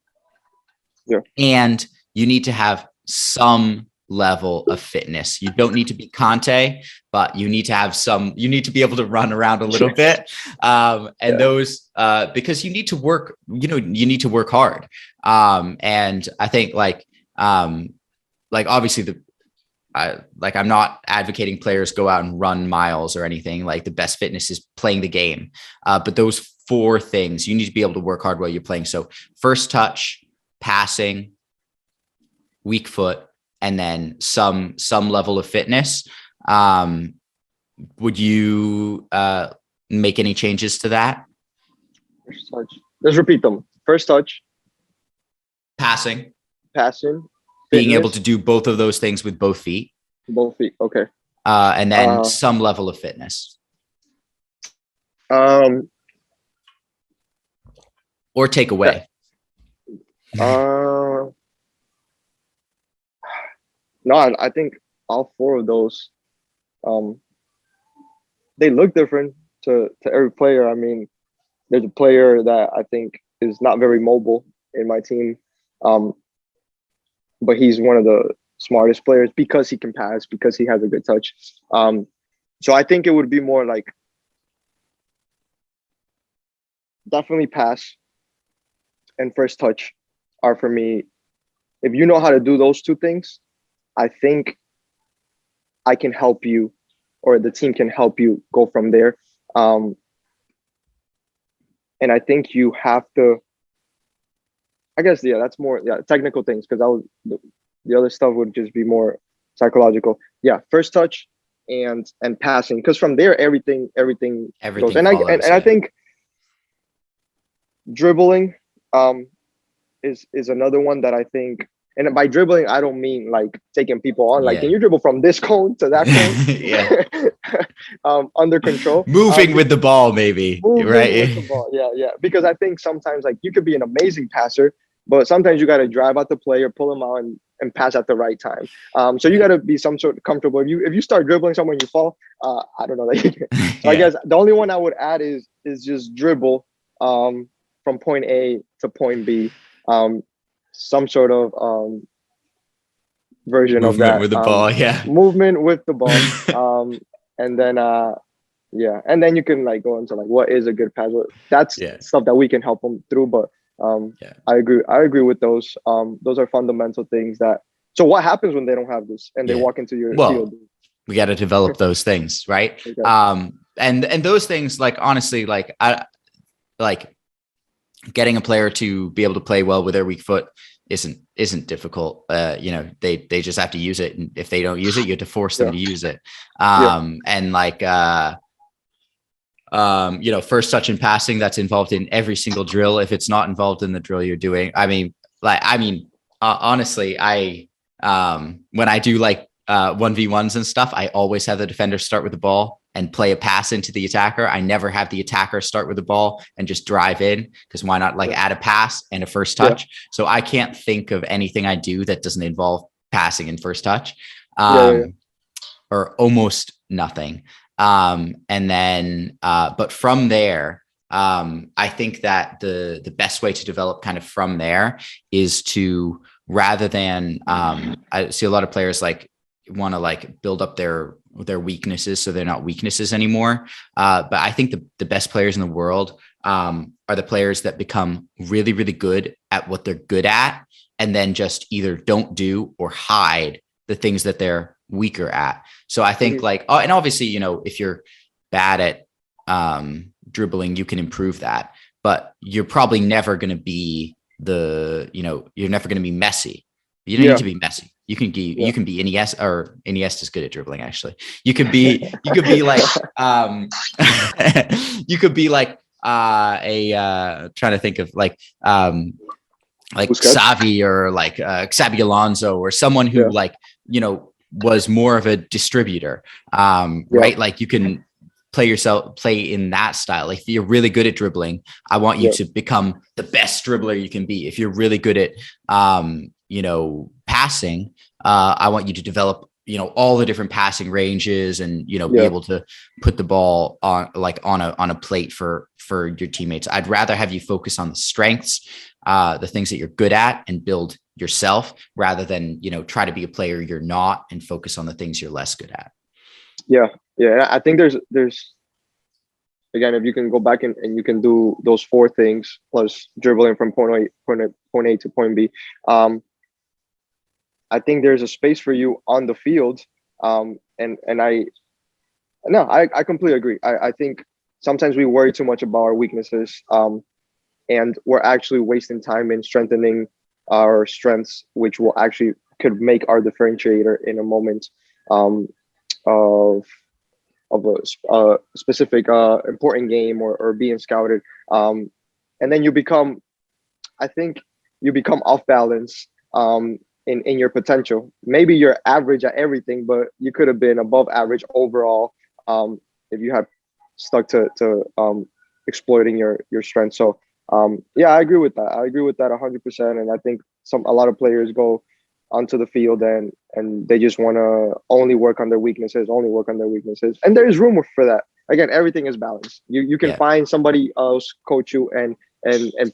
yeah, And you need to have some level of fitness. You don't need to be Conte, but you need to be able to run around a little bit. And yeah, those, because you need to work, you need to work hard. And I think obviously I'm not advocating players go out and run miles or anything. Like the best fitness is playing the game. But those four things, you need to be able to work hard while you're playing. So first touch, passing, weak foot, and then some level of fitness. Would you make any changes to that? first touch. Let's repeat them. First touch, Passing, passing, being able fitness, to do both of those things with both feet, both feet. Okay. and then Uh, some level of fitness, um, or take that, away. uh, no, I think all four of those, um, they look different to every player. I mean, there's a player that I think is not very mobile in my team, um, but he's one of the smartest players because he can pass, because he has a good touch. So I think it would be more like definitely pass and first touch are for me. If you know how to do those two things, I think I can help you, or the team can help you go from there. Um, and I think you have to. I guess yeah, that's more technical things because the other stuff would just be more psychological. Yeah, first touch and passing, because from there everything goes. Everything And follows. I Yeah. think dribbling um is another one that I think. And by dribbling, I don't mean like taking people on. Like, can Yeah. you dribble from this cone to that cone, Yeah. under control? Moving with the ball, maybe. Moving with the Right. ball. Yeah, yeah. Because I think sometimes like you could be an amazing passer, but sometimes you got to drive out the player, pull him out, and pass at the right time. So you Yeah. got to be some sort of comfortable. If you start dribbling someone, you fall. I don't know. So I Yeah. guess the only one I would add is just dribble from point A to point B. Um, some sort of version of Movement that with the ball. Yeah. movement with the ball. And then yeah, and then you can like go into like what is a good pass. That's Yeah. stuff that we can help them through. But Yeah. I agree with those. Those are fundamental things that. So what happens when they don't have this and they Yeah. walk into your field? Well, we got to develop those things, right? Okay. And those things, like honestly, like I like getting a player to be able to play well with their weak foot isn't difficult. You know, they just have to use it, and if they don't use it, you have to force them Yeah. to use it. Yeah. And like you know, first touch and passing, that's involved in every single drill. If it's not involved in the drill you're doing, honestly, when I do like 1v1s and stuff, I always have the defender start with the ball and play a pass into the attacker. I never have the attacker start with the ball and just drive in, because why not like add a pass and a first touch? Yeah. So I can't think of anything I do that doesn't involve passing and first touch, Yeah. or almost nothing. And then, but from there, I think that the best way to develop kind of from there is to, rather than, I see a lot of players like want to like build up their weaknesses so they're not weaknesses anymore. But I think the best players in the world are the players that become really, really good at what they're good at, and then just either don't do or hide the things that they're weaker at. So I think like, oh, and obviously, you know, if you're bad at dribbling, you can improve that, but you're probably never going to be you're never going to be Messi. You don't need to be Messi. You can be Iniesta, or Iniesta is good at dribbling. Actually, you could be like, you could be like trying to think of like Busquets? Xavi, or like Xabi Alonso, or someone who like, you know, was more of a distributor, right? Like you can play in that style. Like if you're really good at dribbling, I want you to become the best dribbler you can be. If you're really good at, you know, passing, I want you to develop, you know, all the different passing ranges, and, you know, be able to put the ball on a plate for your teammates. I'd rather have you focus on the strengths, the things that you're good at, and build yourself, rather than, you know, try to be a player you're not and focus on the things you're less good at. Yeah. I think there's again, if you can go back and you can do those four things plus dribbling from point A to point B, I think there's a space for you on the field. And I completely agree. I think sometimes we worry too much about our weaknesses, and we're actually wasting time in strengthening our strengths, which will actually could make our differentiator in a moment of a specific important game, or being scouted. And then I think you become off balance in your potential. Maybe you're average at everything, but you could have been above average overall if you had stuck to exploiting your strength. So yeah, I agree with that. I agree with that 100%. And I think a lot of players go onto the field and they just want to only work on their weaknesses, and there is room for that. Again, everything is balanced. You can find somebody else coach you and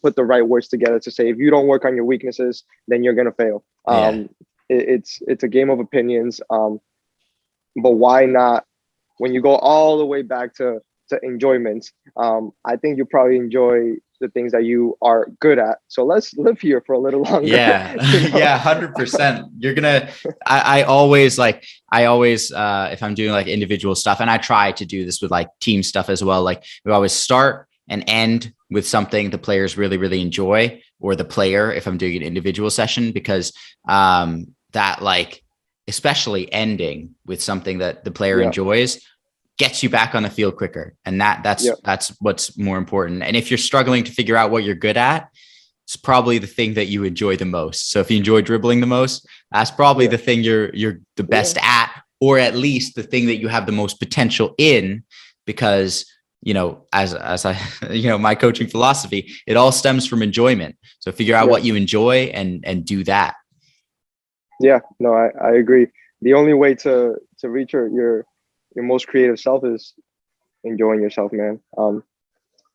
put the right words together to say, if you don't work on your weaknesses, then you're gonna fail. It's a game of opinions. But why not, when you go all the way back to to enjoyment. I think you probably enjoy the things that you are good at. So let's live here for a little longer. Yeah. You know? Yeah. 100%. I always if I'm doing like individual stuff, and I try to do this with like team stuff as well. Like we always start and end with something the players really, really enjoy, or the player, if I'm doing an individual session, because that, like, especially ending with something that the player enjoys, gets you back on the field quicker. And that's what's more important. And if you're struggling to figure out what you're good at, it's probably the thing that you enjoy the most. So if you enjoy dribbling the most, that's probably the thing you're the best at, or at least the thing that you have the most potential in, because, you know, as I, you know, my coaching philosophy, it all stems from enjoyment. So figure out what you enjoy and do that. Yeah, no, I agree. The only way to reach your most creative self is enjoying yourself, man.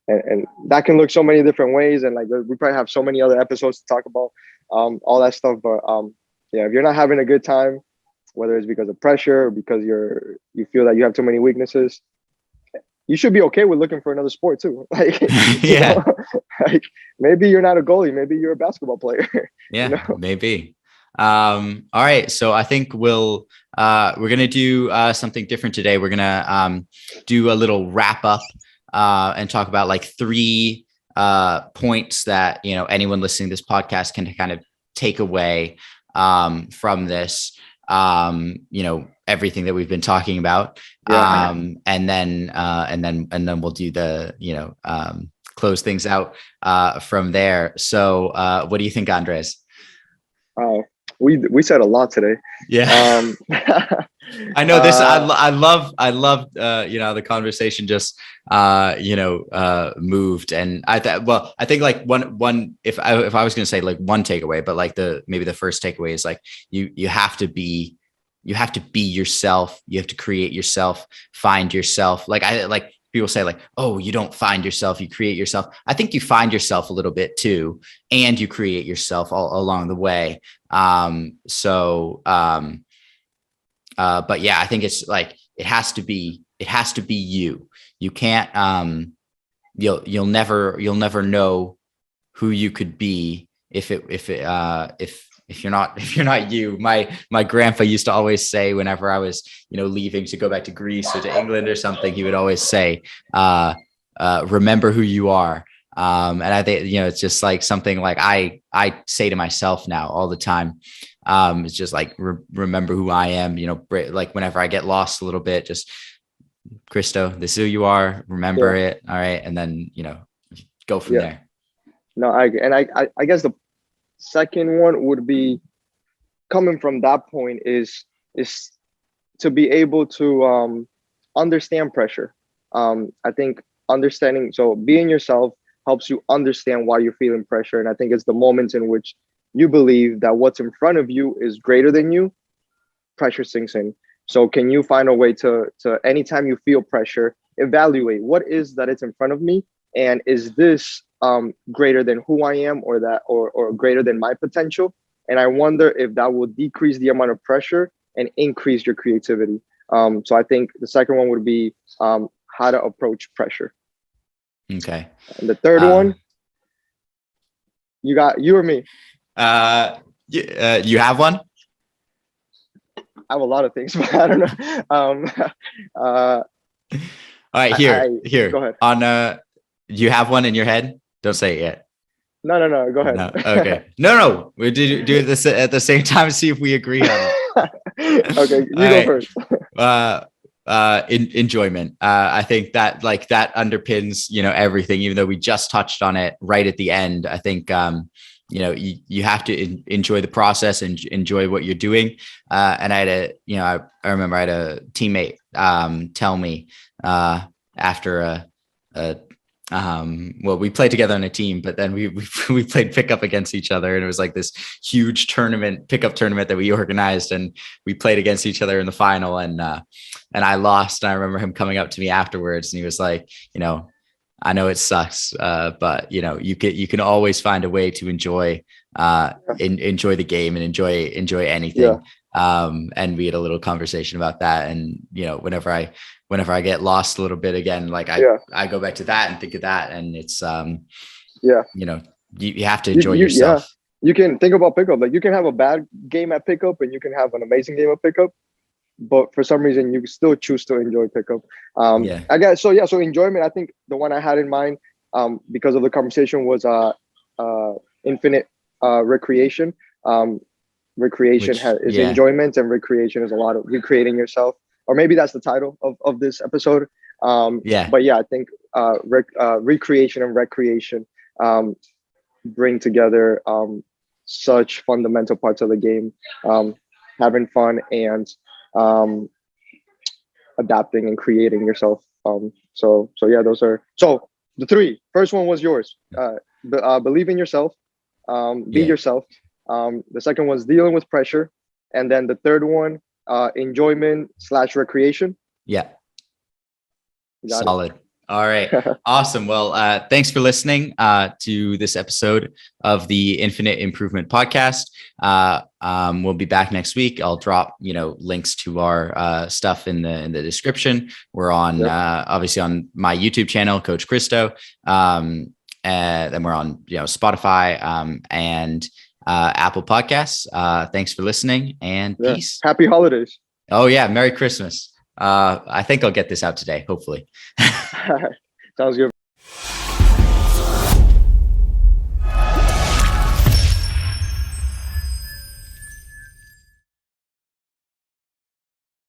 And that can look so many different ways, and like we probably have so many other episodes to talk about all that stuff. But yeah, if you're not having a good time, whether it's because of pressure or because you feel that you have too many weaknesses, you should be okay with looking for another sport too. Like, you know, like maybe you're not a goalie, maybe you're a basketball player. Yeah, you know? maybe. All right. So I think we're going to do something different today. We're going to do a little wrap up and talk about like 3 points that, you know, anyone listening to this podcast can kind of take away from this, you know, everything that we've been talking about. And then we'll do the, you know, close things out from there. So what do you think, Andres? We said a lot today. Yeah. I know this. I love, you know, the conversation just, you know, moved. And I think like one, if I was going to say like one takeaway, but like maybe the first takeaway is like, you have to be yourself. You have to create yourself, find yourself. Like people say like, oh, you don't find yourself, you create yourself. I think you find yourself a little bit too, and you create yourself all along the way. But yeah, I think it's like, it has to be you. You can't, you'll never know who you could be if you're not you. My grandpa used to always say, whenever I was, you know, leaving to go back to Greece or to England or something, he would always say, remember who you are. And I think, you know, it's just like something like I say to myself now all the time. It's just like, remember who I am, you know, like whenever I get lost a little bit, just Christo, this is who you are, remember it. All right. And then, you know, go from there. No, I guess the second one would be, coming from that point, is to be able to understand pressure. I think understanding, so being yourself helps you understand why you're feeling pressure. And I think it's the moments in which you believe that what's in front of you is greater than you, pressure sinks in. So can you find a way to anytime you feel pressure, evaluate what is that it's in front of me, and is this greater than who I am, or greater than my potential? And I wonder if that will decrease the amount of pressure and increase your creativity. So I think the second one would be how to approach pressure. Okay. And the third one, you or me? You have one? I have a lot of things, but I don't know. All right, here. Go ahead. On you have one in your head? Don't say it yet. No. Go ahead. No. Okay. No. We do this at the same time. See if we agree on it. Okay, you go first. Enjoyment. I think that like that underpins, you know, everything. Even though we just touched on it right at the end, I think you know, you have to enjoy the process and enjoy what you're doing. And I remember I had a teammate tell me after well, we played together on a team, but then we played pickup against each other, and it was like this huge pickup tournament that we organized, and we played against each other in the final, and I lost. And I remember him coming up to me afterwards, and he was like, you know, I know it sucks, but you know, you can always find a way to enjoy the game and enjoy anything. And we had a little conversation about that. And, whenever I get lost a little bit again, like I go back to that and think of that. And it's, yeah, you have to enjoy yourself. Yeah. You can think about pickup. Like you can have a bad game at pickup and you can have an amazing game at pickup, but for some reason you still choose to enjoy pickup. Yeah. I guess so. Yeah. So enjoyment. I think the one I had in mind, because of the conversation was infinite recreation. Recreation is enjoyment, and recreation is a lot of recreating yourself. Or maybe that's the title of this episode. But yeah, I think recreation and recreation bring together such fundamental parts of the game, having fun and adapting and creating yourself. So yeah, those are so the three. First one was yours. Believe in yourself, be yourself. The second was dealing with pressure, and then the third one, enjoyment / recreation. Yeah. Solid. All right. Awesome. Well, thanks for listening to this episode of the Infinite Improvement Podcast. We'll be back next week. I'll drop, links to our stuff in the description. We're on obviously on my YouTube channel, Coach Christo. And then we're on Spotify and Apple Podcasts. Thanks for listening and peace. Happy holidays. Oh yeah, Merry Christmas. I think I'll get this out today, hopefully. Sounds good.